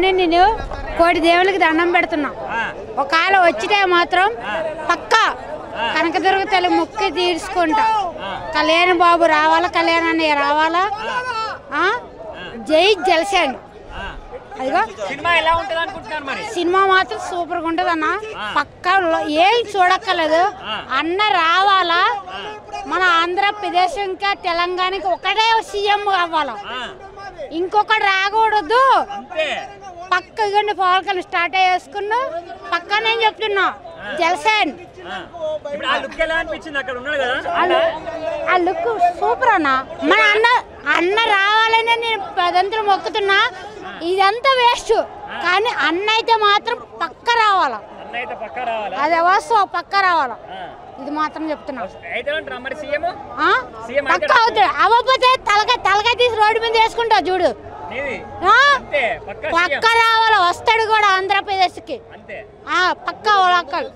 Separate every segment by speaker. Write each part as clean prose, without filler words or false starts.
Speaker 1: నేను కోటి దేవుళ్ళకి దండం పెడుతున్నా. ఒకవేళ వచ్చితే మాత్రం పక్కా కనకదుర్గ తల్లి మొక్కి తీర్చుకుంటా. కళ్యాణ్ బాబు రావాలా, కళ్యాణ్ అన్నయ్య రావాలా. జై జలసేన. అదిగో సినిమా మాత్రం సూపర్ గా ఉంటది అన్న. పక్కా ఏం చూడక్కర్లేదు. అన్న రావాలా, మన ఆంధ్రప్రదేశ్ ఇంకా తెలంగాణకి ఒకటే సీఎం అవ్వాలా, ఇంకొకటి రాకూడదు. పక్క ఇవ్వండి పవన్ కళ్యాణ్ స్టార్ట్ చేసుకున్నా. పక్క నేను చెప్తున్నా జలసేన్. ఆ లుక్ సూపర్ అన్న. మన అన్న రావాలని నేను పదంతులు మొక్కుతున్నా. ఇదంతా వేస్ట్, కానీ అన్న అయితే మాత్రం పక్క రావాలా. అది వాస్తవం, పక్క రావాలా. ఇది మాత్రం చెప్తున్నా. పక్క అవుతాడు. అవ్వకపోతే తలకాయ తీసి రోడ్డు మీద వేసుకుంటా చూడు. పక్క రావాలా. వస్తాడు కూడా ఆంధ్రప్రదేశ్కి. పక్క అక్కలు.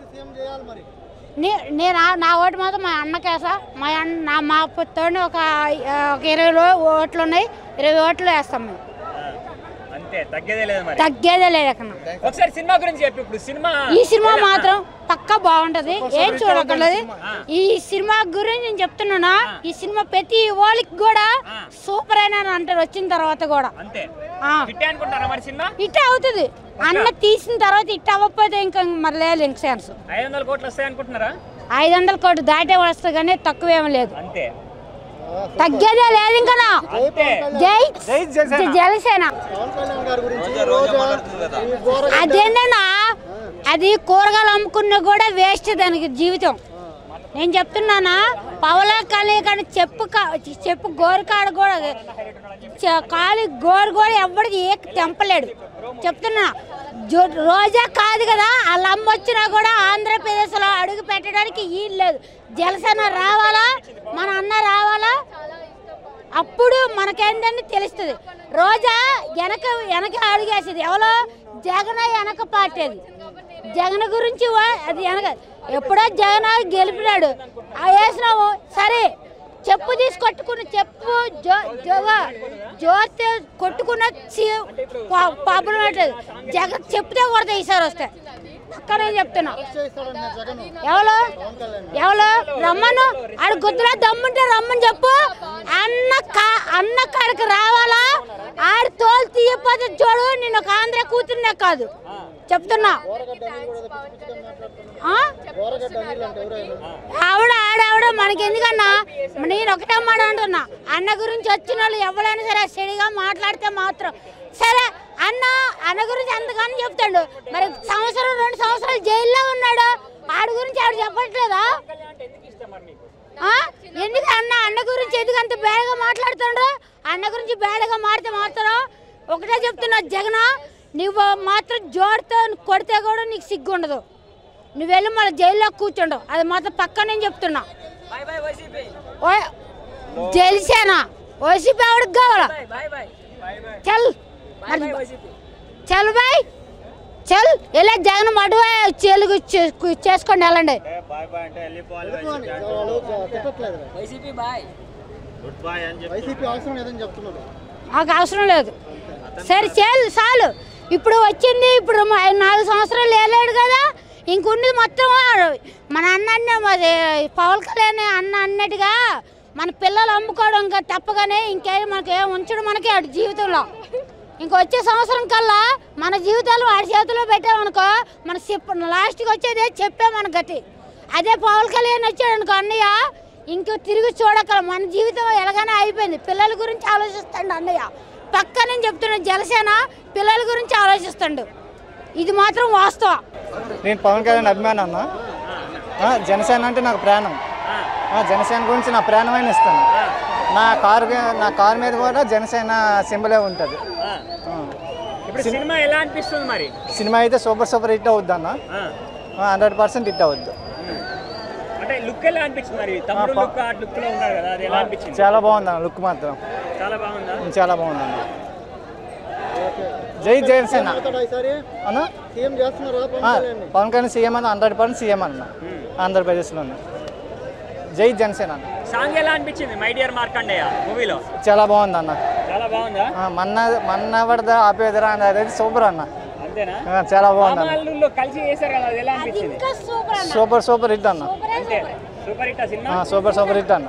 Speaker 1: నేను నా ఓటు మాత్రం మా అన్నకేసా. మా పుత్తోడిని ఒక 20 ఓట్లు ఉన్నాయి. 20 ఓట్లు వేస్తాం మేము. తగ్గేదే లేదు అక్కడ. ఈ సినిమా మాత్రం పక్కా బాగుంటది. ఏం చూడక్కర్లేదు. ఈ సినిమా గురించి నేను చెప్తున్నానా. ఈ సినిమా ప్రతి వాళ్ళకి కూడా సూపర్ అయినా అంటారు. వచ్చిన తర్వాత కూడా ఇట్టే అవుతుంది. అన్న తీసిన తర్వాత ఇట్ట అవ్వకపోతే ఇంకా మరి లేదు. ఇంక ఛాన్స్
Speaker 2: 500 కోట్లు వస్తాయి అనుకుంటున్నారా?
Speaker 1: 500 కోట్లు దాటే వస్తుంది కానీ తక్కువేమీ లేదు. తగ్గేదే లేదు ఇంకా. జై జలసేన. అదేంటన్నా, అది కూరగాయలు అమ్ముకున్నా కూడా వేస్ట్ దానికి జీవితం. నేను చెప్తున్నానా, పవన్ కళ్యాణ్ చెప్పు గోరుకాడు కూడా కాలి గోరు కూడా ఎవరికి తెంపలేడు. చెప్తున్నా. రోజా కాదు కదా, వాళ్ళ అమ్మ వచ్చినా కూడా ఆంధ్రప్రదేశ్లో అడుగు పెట్టడానికి వీలు లేదు. జలసేన రావాలా, మన అన్న రావాలా. అప్పుడు మనకేంటని తెలుస్తుంది. రోజా వెనక అడుగేసేది ఎవరో జగన్ వెనక పార్టీ. జగన్ గురించి అది వెనక ఎప్పుడో జగన్ గెలిపినాడు. వేసినాము సరే. చెప్పు తీసి కొట్టుకున్న చెప్పు జోతే కొట్టుకున్న పాపం జగన్ చెప్తే కొడతా ఈసారి వస్తే. అక్కడే చెప్తున్నా. ఎవరు రమ్మను. ఆడు గుద్దులో దమ్ముంటే రమ్మని చెప్పు. అన్న కాడికి రావాలా. ఆడు తోలు తీయపోతే చూడు, నేను ఒక ఆంధ్ర కూతురునే కాదు చెప్తున్నా. ఆవిడ మనకి ఎందుకన్నా. నేను ఒకటే మాట అంటున్నా. అన్న గురించి వచ్చిన వాళ్ళు ఎవరైనా సరే చెడిగా మాట్లాడితే మాత్రం సరే. అన్న గురించి అంతగానో చెప్తాడు. మరి 1-2 సంవత్సరాలు జైల్లో ఉన్నాడు. ఆడి గురించి ఆవిడ చెప్పట్లేదా? ఎందుకు అన్న గురించి ఎందుకు అంత బేడగా మాట్లాడుతుండ్రు? అన్న గురించి బేడగా మాట్లాడతారు. ఒకటే చెప్తున్నా జగన్, నువ్వు మాత్రం జోడితో కొడితే కూడా నీకు సిగ్గు ఉండదు. నువ్వు వెళ్ళి మళ్ళీ జైల్లో కూర్చుండవు. అది మాత్రం పక్క నేను చెప్తున్నా. జలసేన వైసీపీ ఆవిడకి కావాలా. చల్ బాయ్ చల్. ఇలా జగన్ మటు చెలుగు చేసుకోండి. వెళ్ళండి. నాకు అవసరం లేదు. సరే చాలు. ఇప్పుడు వచ్చింది. ఇప్పుడు 4 సంవత్సరాలు వెళ్ళాడు కదా. ఇంకొన్ని మొత్తం మన అన్ననే పవన్ కళ్యాణ్ అన్నట్టుగా మన పిల్లలు అమ్ముకోవడం ఇంకా తప్పగానే ఇంకేం మనకేం ఉంచడం మనకి అటు జీవితంలో. ఇంకొచ్చే సంవత్సరం కల్లా మన జీవితాలు వాడి చేతిలో పెట్టామనుకో, మన లాస్ట్కి వచ్చేదే చెప్పే మన గతి. అదే పవన్ కళ్యాణ్ వచ్చాడు అనుకో అన్నయ్య, ఇంకో తిరిగి చూడగల మన జీవితం ఎలాగైనా అయిపోయింది. పిల్లల గురించి ఆలోచిస్తాడు అన్నయ్య. పక్క నేను చెప్తున్నా జలసేన పిల్లల గురించి ఆలోచిస్తాడు. ఇది మాత్రం వాస్తవం.
Speaker 3: నేను పవన్ కళ్యాణ్ అభిమానం అన్న. జనసేన అంటే నాకు ప్రాణం. జనసేన గురించి నా ప్రాణమైన ఇస్తాను. నా కారు మీద కూడా జనసేన సింబలే ఉంటుంది.
Speaker 2: సినిమా ఎలా అనిపిస్తుంది మరి?
Speaker 3: సినిమా అయితే సూపర్ హిట్ అవుద్ది అన్న. 100% హిట్ అవుద్ది.
Speaker 2: అంటే లుక్ ఎలా అనిపించింది మరి? తమ్ముడు లుక్ ఆ లుక్ లో ఉన్నాడు కదా, అది ఎలా అనిపించింది?
Speaker 3: చాలా బాగుంది అన్న. లుక్ మాత్రం
Speaker 2: చాలా బాగుందా?
Speaker 3: చాలా బాగుంది అన్న. జై జనసేన అన్న. పవన్ కళ్యాణ్ సీఎం అన్న. 100% సీఎం అన్న ఆంధ్రప్రదేశ్లో. జై జనసేన అన్న.
Speaker 2: సాంగ్ ఎలా అనిపించింది మై డియర్ మార్కండేయ మూవీలో?
Speaker 3: చాలా బాగుంది అన్న.
Speaker 2: చాలా చాలా బాగుందా?
Speaker 3: మన్నవడదా ఆపేదరా అనేది సూపర్ అన్న.
Speaker 2: అంతేనా?
Speaker 3: చాలా బాగుంది.
Speaker 2: అల్లుళ్ళు కలిసి చేశారు కదా, అది ఎలా అనిపించింది?
Speaker 3: సూపర్ హిట్ అన్న.
Speaker 2: అంతే, సూపర్ హిట్ ఆ సినిమా.
Speaker 3: సూపర్ హిట్ అన్న.